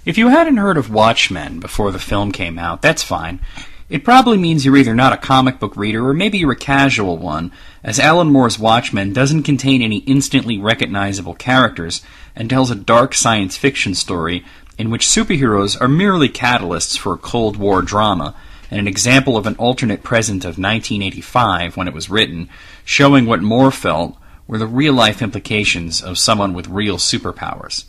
If you hadn't heard of Watchmen before the film came out, that's fine. It probably means you're either not a comic book reader or maybe you're a casual one, as Alan Moore's Watchmen doesn't contain any instantly recognizable characters and tells a dark science fiction story in which superheroes are merely catalysts for a Cold War drama, and an example of an alternate present of 1985 when it was written, showing what Moore felt were the real-life implications of someone with real superpowers.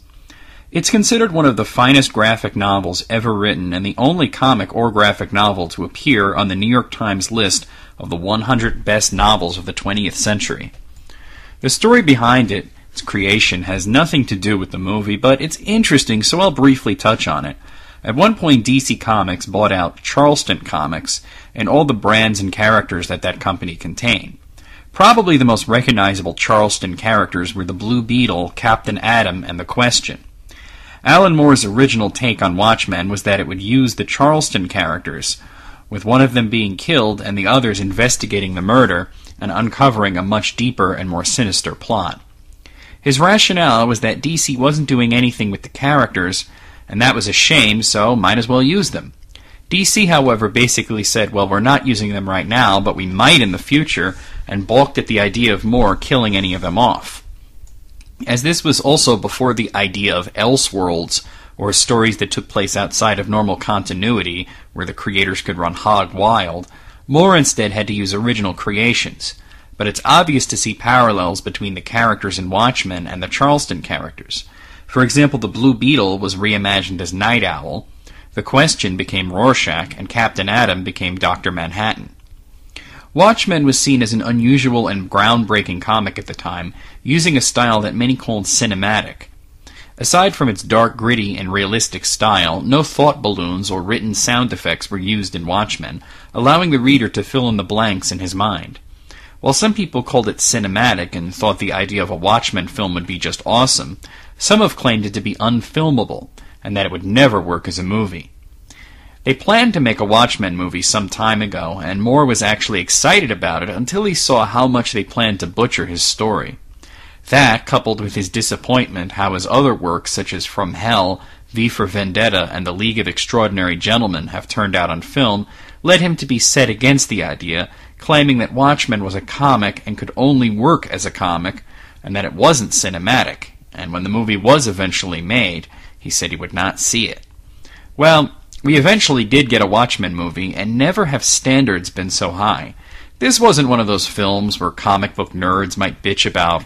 It's considered one of the finest graphic novels ever written and the only comic or graphic novel to appear on the New York Times list of the 100 best novels of the 20th century. The story behind it, its creation, has nothing to do with the movie, but it's interesting, so I'll briefly touch on it. At one point, DC Comics bought out Charleston Comics and all the brands and characters that company contained. Probably the most recognizable Charleston characters were the Blue Beetle, Captain Atom, and the Question. Alan Moore's original take on Watchmen was that it would use the Charleston characters, with one of them being killed and the others investigating the murder and uncovering a much deeper and more sinister plot. His rationale was that DC wasn't doing anything with the characters, and that was a shame, so might as well use them. DC, however, basically said, well, we're not using them right now, but we might in the future, and balked at the idea of Moore killing any of them off. As this was also before the idea of Elseworlds, or stories that took place outside of normal continuity, where the creators could run hog wild, Moore instead had to use original creations. But it's obvious to see parallels between the characters in Watchmen and the Charleston characters. For example, the Blue Beetle was reimagined as Night Owl, the Question became Rorschach, and Captain Atom became Dr. Manhattan. Watchmen was seen as an unusual and groundbreaking comic at the time, using a style that many called cinematic. Aside from its dark, gritty, and realistic style, no thought balloons or written sound effects were used in Watchmen, allowing the reader to fill in the blanks in his mind. While some people called it cinematic and thought the idea of a Watchmen film would be just awesome, some have claimed it to be unfilmable, and that it would never work as a movie. They planned to make a Watchmen movie some time ago, and Moore was actually excited about it until he saw how much they planned to butcher his story. That, coupled with his disappointment how his other works such as From Hell, V for Vendetta, and The League of Extraordinary Gentlemen have turned out on film, led him to be set against the idea, claiming that Watchmen was a comic and could only work as a comic, and that it wasn't cinematic, and when the movie was eventually made, he said he would not see it. Well, we eventually did get a Watchmen movie, and never have standards been so high. This wasn't one of those films where comic book nerds might bitch about,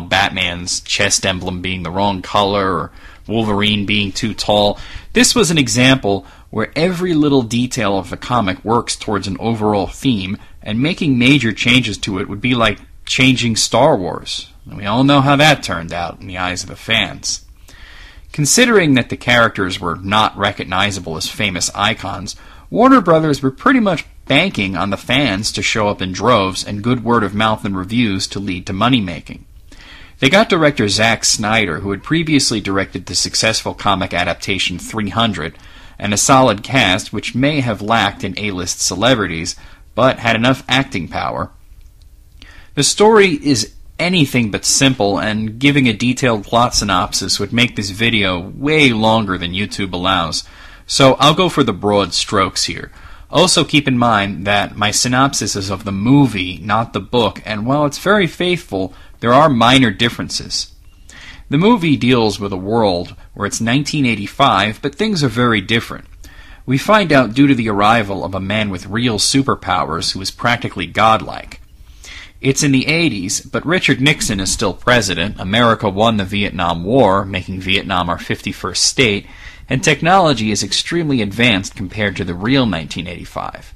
Batman's chest emblem being the wrong color, or Wolverine being too tall. This was an example where every little detail of the comic works towards an overall theme, and making major changes to it would be like changing Star Wars. And we all know how that turned out in the eyes of the fans. Considering that the characters were not recognizable as famous icons, Warner Brothers were pretty much banking on the fans to show up in droves and good word of mouth and reviews to lead to money-making. They got director Zack Snyder, who had previously directed the successful comic adaptation 300, and a solid cast which may have lacked in A-list celebrities, but had enough acting power. The story is anything but simple, and giving a detailed plot synopsis would make this video way longer than YouTube allows, so I'll go for the broad strokes here. Also keep in mind that my synopsis is of the movie, not the book, and while it's very faithful, there are minor differences. The movie deals with a world where it's 1985, but things are very different. We find out due to the arrival of a man with real superpowers who is practically godlike. It's in the 80s, but Richard Nixon is still president, America won the Vietnam War, making Vietnam our 51st state, and technology is extremely advanced compared to the real 1985.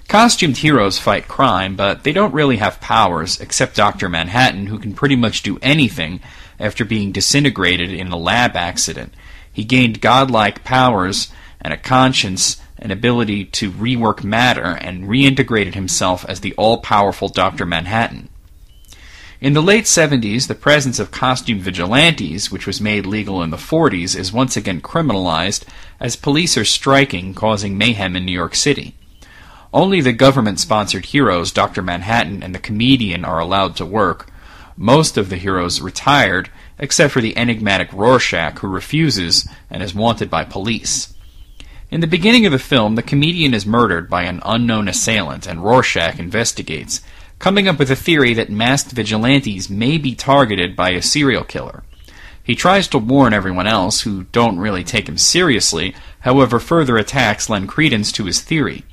Costumed heroes fight crime, but they don't really have powers, except Dr. Manhattan, who can pretty much do anything after being disintegrated in a lab accident. He gained godlike powers and a conscience, an ability to rework matter, and reintegrated himself as the all-powerful Dr. Manhattan. In the late 70s, the presence of costume vigilantes, which was made legal in the 40s, is once again criminalized as police are striking, causing mayhem in New York City. Only the government-sponsored heroes, Dr. Manhattan and the comedian, are allowed to work. Most of the heroes retired, except for the enigmatic Rorschach, who refuses and is wanted by police. In the beginning of the film, the comedian is murdered by an unknown assailant, and Rorschach investigates, coming up with a theory that masked vigilantes may be targeted by a serial killer. He tries to warn everyone else, who don't really take him seriously, however further attacks lend credence to his theory.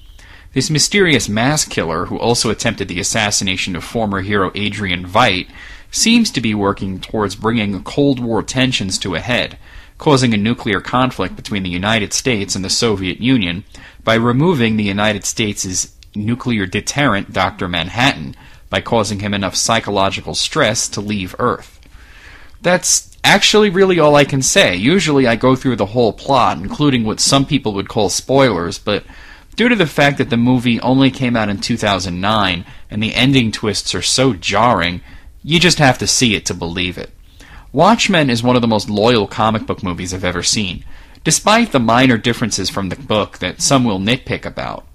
This mysterious mask killer, who also attempted the assassination of former hero Adrian Veidt, seems to be working towards bringing Cold War tensions to a head, causing a nuclear conflict between the United States and the Soviet Union by removing the United States' nuclear deterrent, Dr. Manhattan, by causing him enough psychological stress to leave Earth. That's actually really all I can say. Usually I go through the whole plot, including what some people would call spoilers, but due to the fact that the movie only came out in 2009 and the ending twists are so jarring, you just have to see it to believe it. Watchmen is one of the most loyal comic book movies I've ever seen, despite the minor differences from the book that some will nitpick about.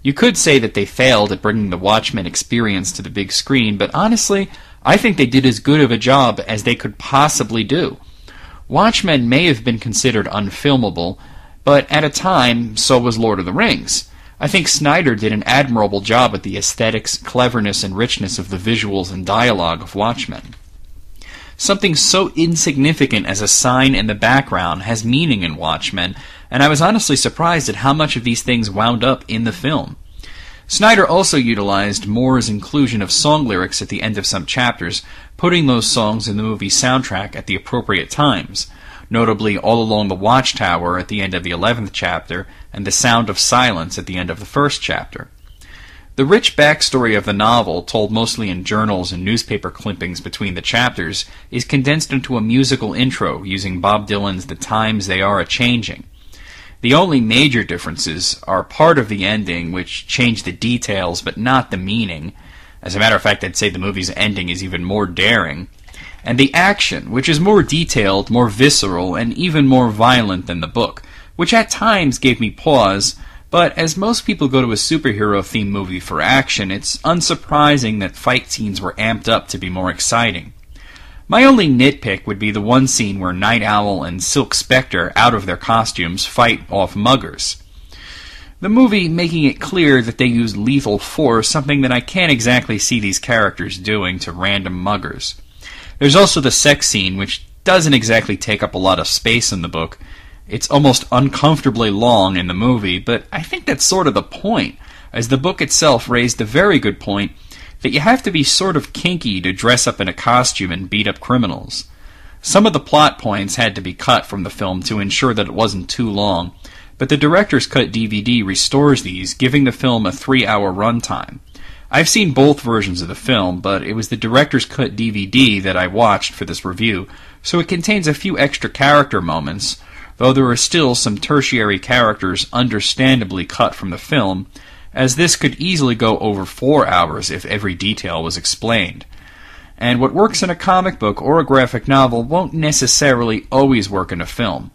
You could say that they failed at bringing the Watchmen experience to the big screen, but honestly, I think they did as good of a job as they could possibly do. Watchmen may have been considered unfilmable, but at a time, so was Lord of the Rings. I think Snyder did an admirable job with the aesthetics, cleverness, and richness of the visuals and dialogue of Watchmen. Something so insignificant as a sign in the background has meaning in Watchmen, and I was honestly surprised at how much of these things wound up in the film. Snyder also utilized Moore's inclusion of song lyrics at the end of some chapters, putting those songs in the movie's soundtrack at the appropriate times, notably All Along the Watchtower at the end of the 11th chapter and The Sound of Silence at the end of the 1st chapter. The rich backstory of the novel, told mostly in journals and newspaper clippings between the chapters, is condensed into a musical intro using Bob Dylan's The Times They Are A-Changing. The only major differences are part of the ending, which change the details but not the meaning. As a matter of fact, I'd say the movie's ending is even more daring. And the action, which is more detailed, more visceral, and even more violent than the book, which at times gave me pause, but as most people go to a superhero-themed movie for action, it's unsurprising that fight scenes were amped up to be more exciting. My only nitpick would be the one scene where Night Owl and Silk Spectre, out of their costumes, fight off muggers. The movie making it clear that they use lethal force, something that I can't exactly see these characters doing to random muggers. There's also the sex scene, which doesn't exactly take up a lot of space in the book. It's almost uncomfortably long in the movie, but I think that's sort of the point, as the book itself raised a very good point that you have to be sort of kinky to dress up in a costume and beat up criminals. Some of the plot points had to be cut from the film to ensure that it wasn't too long, but the director's cut DVD restores these, giving the film a 3-hour runtime. I've seen both versions of the film, but it was the director's cut DVD that I watched for this review, so it contains a few extra character moments, though there are still some tertiary characters understandably cut from the film, as this could easily go over 4 hours if every detail was explained. And what works in a comic book or a graphic novel won't necessarily always work in a film.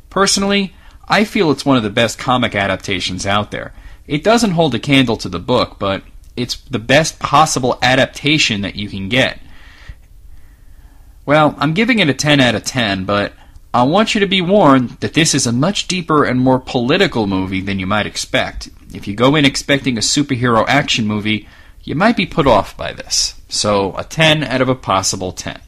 Personally, I feel it's one of the best comic adaptations out there. It doesn't hold a candle to the book, but it's the best possible adaptation that you can get. Well, I'm giving it a 10 out of 10, but I want you to be warned that this is a much deeper and more political movie than you might expect. If you go in expecting a superhero action movie, you might be put off by this. So, a 10 out of a possible 10.